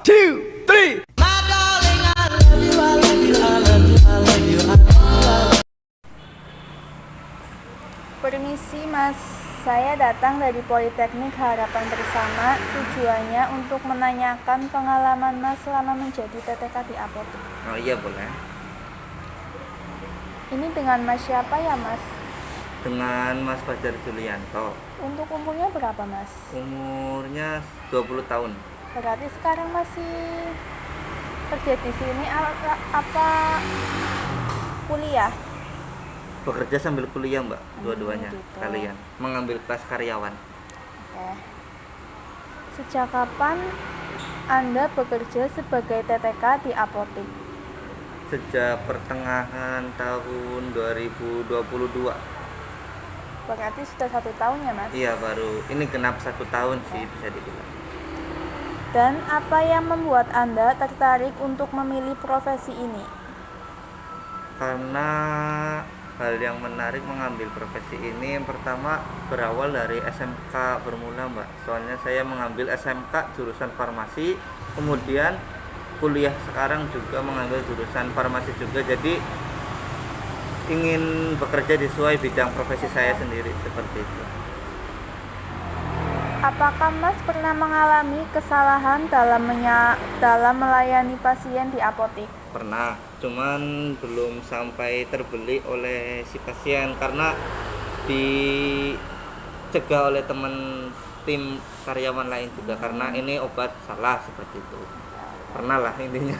two, three. Permisi Mas, saya datang dari Politeknik Harapan Bersama. Tujuannya untuk menanyakan pengalaman Mas selama menjadi TTK di apotek. Oh iya boleh. Ini dengan Mas siapa ya Mas? Dengan Mas Fajar Julianto. Untuk umurnya berapa Mas? Umurnya 20 tahun. Berarti sekarang masih kerja di sini apa kuliah? Bekerja sambil kuliah Mbak, dua-duanya gitu. kalian. Mengambil kelas karyawan. Oke. Sejak kapan Anda bekerja sebagai TTK di apotek? Sejak pertengahan tahun 2022. Berarti sudah 1 tahun ya Mas? Iya baru, ini genap 1 tahun sih bisa dibilang. Dan apa yang membuat Anda tertarik untuk memilih profesi ini? Karena hal yang menarik mengambil profesi ini yang pertama berawal dari SMK bermula Mbak. Soalnya saya mengambil SMK jurusan farmasi, kemudian kuliah sekarang juga mengambil jurusan farmasi juga, jadi ingin bekerja sesuai bidang profesi saya sendiri seperti itu. Apakah Mas pernah mengalami kesalahan dalam melayani pasien di apotek? Pernah, cuman belum sampai terbeli oleh si pasien karena dicegah oleh teman tim karyawan lain juga karena ini obat salah seperti itu. Pernah lah intinya.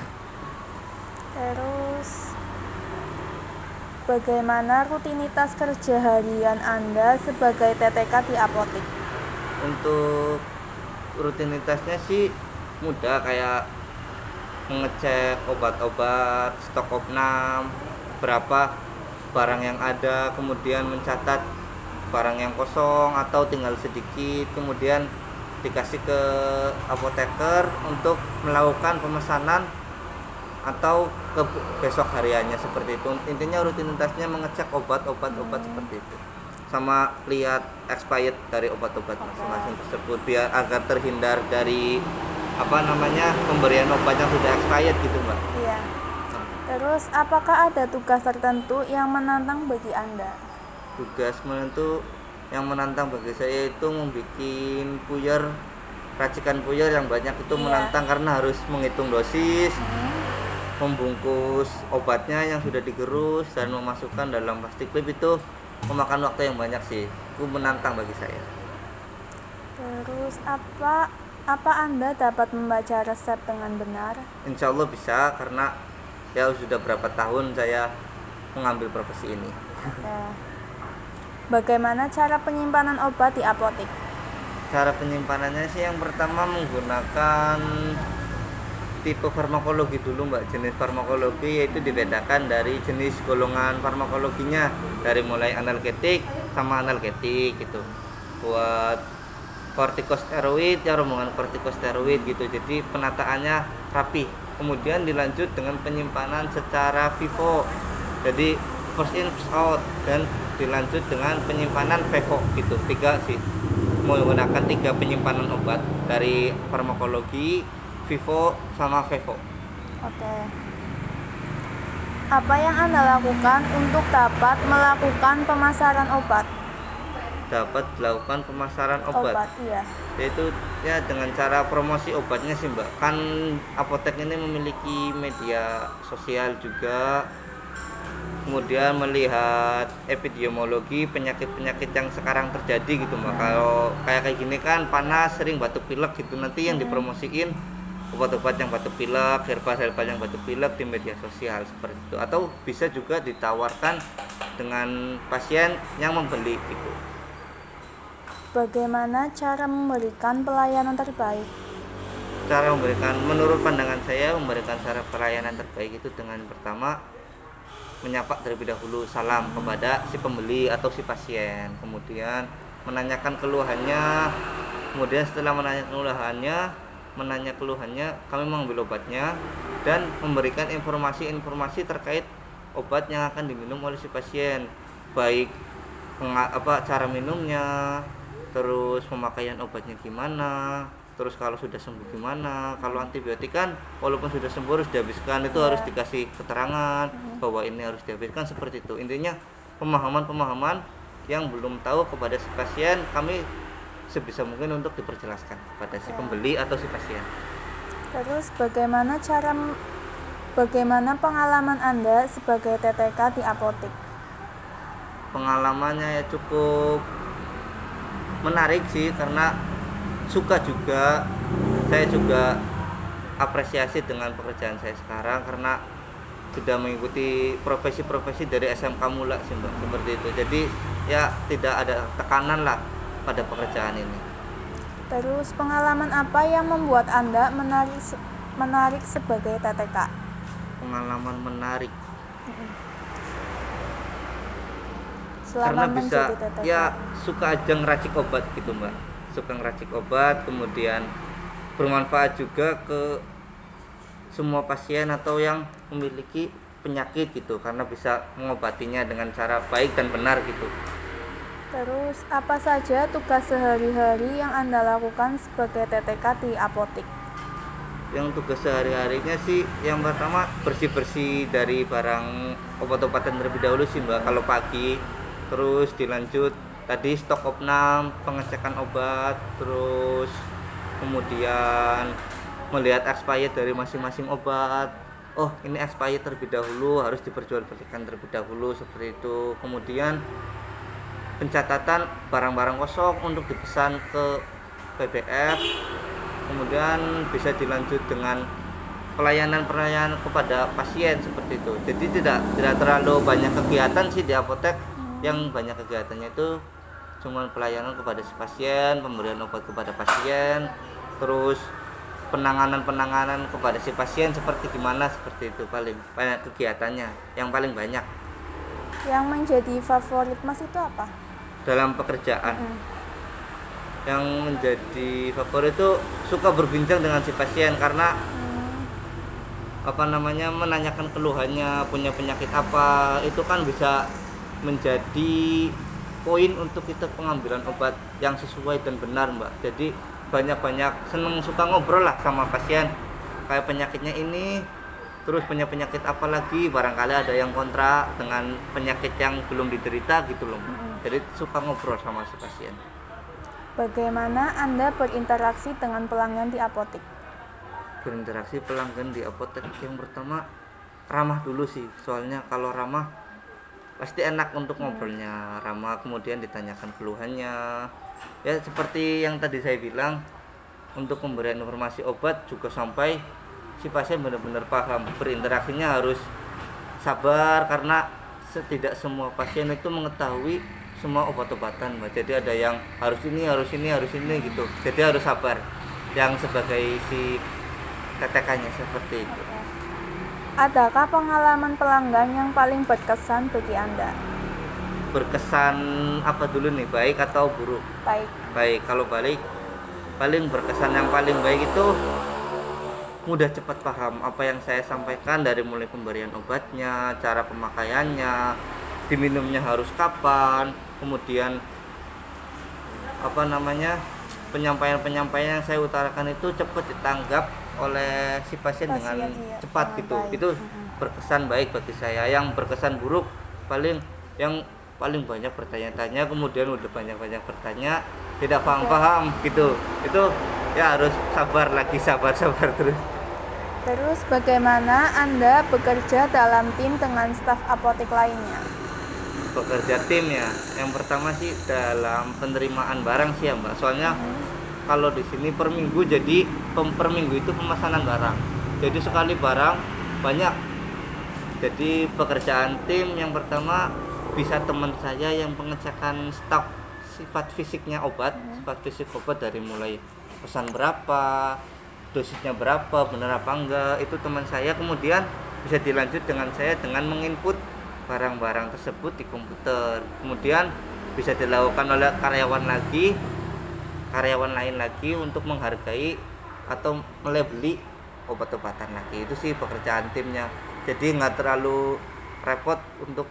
Terus bagaimana rutinitas kerja harian Anda sebagai TTK di apotek? Untuk rutinitasnya sih mudah, kayak mengecek obat-obat, stok opnam, berapa barang yang ada, kemudian mencatat barang yang kosong atau tinggal sedikit, kemudian dikasih ke apoteker untuk melakukan pemesanan atau ke besok hariannya seperti itu. Intinya rutinitasnya mengecek obat-obat seperti itu, sama lihat expired dari obat-obat masing-masing tersebut biar agar terhindar dari pemberian obat yang sudah expired gitu Mbak. Iya. Terus apakah ada tugas tertentu yang menantang bagi Anda? Tugas menentu yang menantang bagi saya itu membuat puyer, racikan puyer yang banyak itu menantang karena harus menghitung dosis, membungkus obatnya yang sudah digerus dan memasukkan dalam plastik klip, itu memakan waktu yang banyak sih. Itu menantang bagi saya. Terus apa Anda dapat membaca resep dengan benar? Insya Allah bisa, karena ya sudah berapa tahun saya mengambil profesi ini. Oke. Bagaimana cara penyimpanan obat di apotek? Cara penyimpanannya sih yang pertama menggunakan tipe farmakologi dulu Mbak. Jenis farmakologi yaitu dibedakan dari jenis golongan farmakologinya, dari mulai analgetik sama analgetik gitu. Buat kortikosteroid ya rombongan kortikosteroid gitu, jadi penataannya rapi. Kemudian dilanjut dengan penyimpanan secara FIFO, jadi first in first out, dan dilanjut dengan penyimpanan FIFO gitu. 3 sih, menggunakan 3 penyimpanan obat dari farmakologi, FIFO sama FIFO. Oke. Apa yang Anda lakukan untuk dapat melakukan pemasaran obat? Dapat dilakukan pemasaran obat, Iya. yaitu ya dengan cara promosi obatnya sih Mbak. Kan apotek ini memiliki media sosial juga, kemudian melihat epidemiologi penyakit-penyakit yang sekarang terjadi gitu Mbak. Kalau kayak gini kan panas, sering batuk pilek gitu, nanti yang dipromosiin obat-obat yang batuk pilek, herbal yang batuk pilek di media sosial seperti itu. Atau bisa juga ditawarkan dengan pasien yang membeli gitu. Bagaimana cara memberikan pelayanan terbaik? Cara memberikan, menurut pandangan saya, memberikan cara pelayanan terbaik itu dengan pertama menyapa terlebih dahulu, salam kepada si pembeli atau si pasien, kemudian menanyakan keluhannya, kemudian setelah menanya keluhannya kami mengambil obatnya dan memberikan informasi terkait obat yang akan diminum oleh si pasien, baik cara minumnya, terus pemakaian obatnya gimana, terus kalau sudah sembuh gimana, kalau antibiotik kan walaupun sudah sembuh harus dihabiskan, itu harus dikasih keterangan bahwa ini harus dihabiskan, seperti itu. Intinya pemahaman-pemahaman yang belum tahu kepada si pasien, kami sebisa mungkin untuk diperjelaskan kepada si pembeli atau si pasien. Terus bagaimana pengalaman Anda sebagai TTK di apotek? Pengalamannya ya cukup menarik sih, karena suka juga, saya juga apresiasi dengan pekerjaan saya sekarang karena sudah mengikuti profesi-profesi dari SMK Mula sih Mbak, seperti itu. Jadi ya tidak ada tekanan lah pada pekerjaan ini. Terus pengalaman apa yang membuat Anda menarik sebagai TTK? Pengalaman menarik Selama karena bisa menjadi TTK. ya suka aja ngeracik obat gitu Mbak, suka ngeracik obat, kemudian bermanfaat juga ke semua pasien atau yang memiliki penyakit gitu, karena bisa mengobatinya dengan cara baik dan benar gitu. Terus apa saja tugas sehari-hari yang Anda lakukan sebagai TTK di apotek? Yang tugas sehari-harinya sih yang pertama bersih-bersih dari barang obat-obatan terlebih dahulu sih Mbak, kalau pagi. Terus dilanjut tadi stok opnam, pengecekan obat, terus kemudian melihat expired dari masing-masing obat. Oh, ini expired terlebih dahulu, harus diperjualbelikan terlebih dahulu, seperti itu. Kemudian pencatatan barang-barang kosong untuk dipesan ke PBF. Kemudian bisa dilanjut dengan pelayanan kepada pasien, seperti itu. Jadi tidak terlalu banyak kegiatan sih di apotek. Yang banyak kegiatannya itu cuma pelayanan kepada si pasien, pemberian obat kepada pasien, terus penanganan kepada si pasien seperti gimana, seperti itu. Paling banyak kegiatannya, yang paling banyak. Yang menjadi favorit Mas itu apa? Dalam pekerjaan yang menjadi favorit itu suka berbincang dengan si pasien, karena menanyakan keluhannya, punya penyakit apa, itu kan bisa menjadi poin untuk kita pengambilan obat yang sesuai dan benar Mbak. Jadi banyak suka ngobrol lah sama pasien, kayak penyakitnya ini, terus punya penyakit apa lagi, barangkali ada yang kontra dengan penyakit yang belum diderita gitu loh. Jadi suka ngobrol sama si pasien. Bagaimana Anda berinteraksi dengan pelanggan di apotek? Berinteraksi pelanggan di apotek yang pertama ramah dulu sih, soalnya kalau ramah pasti enak untuk ngobrolnya, ramah, kemudian ditanyakan keluhannya. Ya seperti yang tadi saya bilang, untuk pemberian informasi obat juga sampai si pasien benar-benar paham. Berinteraksinya harus sabar, karena tidak semua pasien itu mengetahui semua obat-obatan Mbak. Jadi ada yang harus ini gitu. Jadi harus sabar yang sebagai si TTK-nya, seperti itu. Adakah pengalaman pelanggan yang paling berkesan bagi Anda? Berkesan apa dulu nih, baik atau buruk? Baik, kalau paling berkesan yang paling baik itu mudah cepat paham apa yang saya sampaikan, dari mulai pemberian obatnya, cara pemakaiannya, diminumnya harus kapan, kemudian penyampaian yang saya utarakan itu cepat ditanggap oleh si pasien dengan cepat gitu. Baik. Itu berkesan baik bagi saya. Yang berkesan buruk yang paling banyak bertanya-tanya, kemudian udah banyak bertanya tidak paham gitu. Itu ya harus sabar terus. Terus bagaimana Anda bekerja dalam tim dengan staf apotek lainnya? Bekerja tim ya, yang pertama sih dalam penerimaan barang sih ya Mbak, soalnya kalau di sini per minggu, jadi per minggu itu pemesanan barang, jadi sekali barang banyak. Jadi pekerjaan tim yang pertama bisa teman saya yang pengecekan stok sifat fisiknya obat, sifat fisik obat dari mulai pesan berapa, dosisnya berapa, benar apa enggak, itu teman saya. Kemudian bisa dilanjut dengan saya dengan menginput barang-barang tersebut di komputer, kemudian bisa dilakukan oleh karyawan lain lagi untuk menghargai atau melabeli obat-obatan lagi. Itu sih pekerjaan timnya, jadi nggak terlalu repot untuk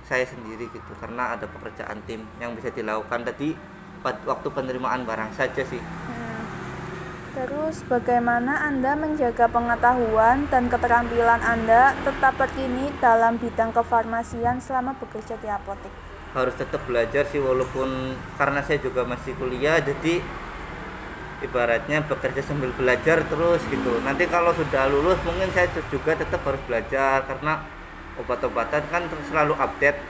saya sendiri gitu, karena ada pekerjaan tim yang bisa dilakukan tadi waktu penerimaan barang saja sih. Terus, bagaimana Anda menjaga pengetahuan dan keterampilan Anda tetap terkini dalam bidang kefarmasian selama bekerja di apotek? Harus tetap belajar sih, walaupun karena saya juga masih kuliah, jadi ibaratnya bekerja sambil belajar terus gitu. Nanti kalau sudah lulus mungkin saya juga tetap harus belajar, karena obat-obatan kan selalu update.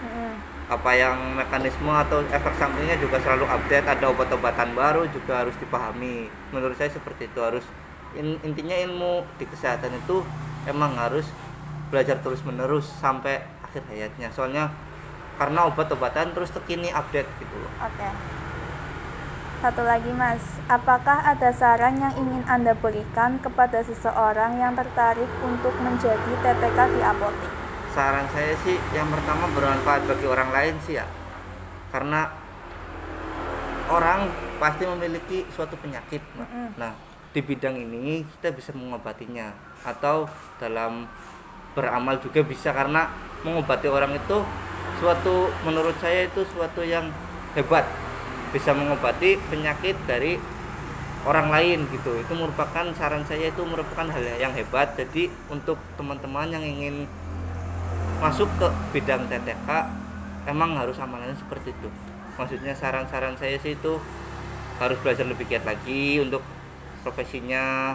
Apa yang mekanisme atau efek sampingnya juga selalu update, ada obat-obatan baru juga harus dipahami. Menurut saya seperti itu, harus intinya ilmu di kesehatan itu emang harus belajar terus menerus sampai akhir hayatnya, soalnya karena obat-obatan terus terkini update gitu loh. Oke. Satu lagi Mas, apakah ada saran yang ingin Anda berikan kepada seseorang yang tertarik untuk menjadi TTK di apotek? Saran saya sih yang pertama bermanfaat bagi orang lain sih ya, karena orang pasti memiliki suatu penyakit. Nah, di bidang ini kita bisa mengobatinya, atau dalam beramal juga bisa, karena mengobati orang itu suatu, menurut saya itu suatu yang hebat, bisa mengobati penyakit dari orang lain gitu. Itu merupakan, saran saya itu merupakan hal yang hebat. Jadi untuk teman-teman yang ingin masuk ke bidang TTK emang harus amalannya seperti itu. Maksudnya saran-saran saya sih itu harus belajar lebih giat lagi untuk profesinya,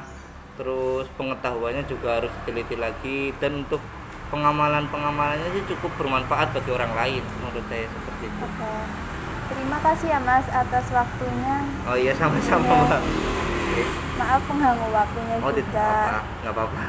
terus pengetahuannya juga harus diteliti lagi, dan untuk pengamalannya sih cukup bermanfaat bagi orang lain, menurut saya seperti itu. Oke. Terima kasih ya Mas atas waktunya. Oh iya, sama-sama Ya. Mbak. Maaf mengganggu waktunya Oh tidak juga. apa-apa, nggak apa-apa.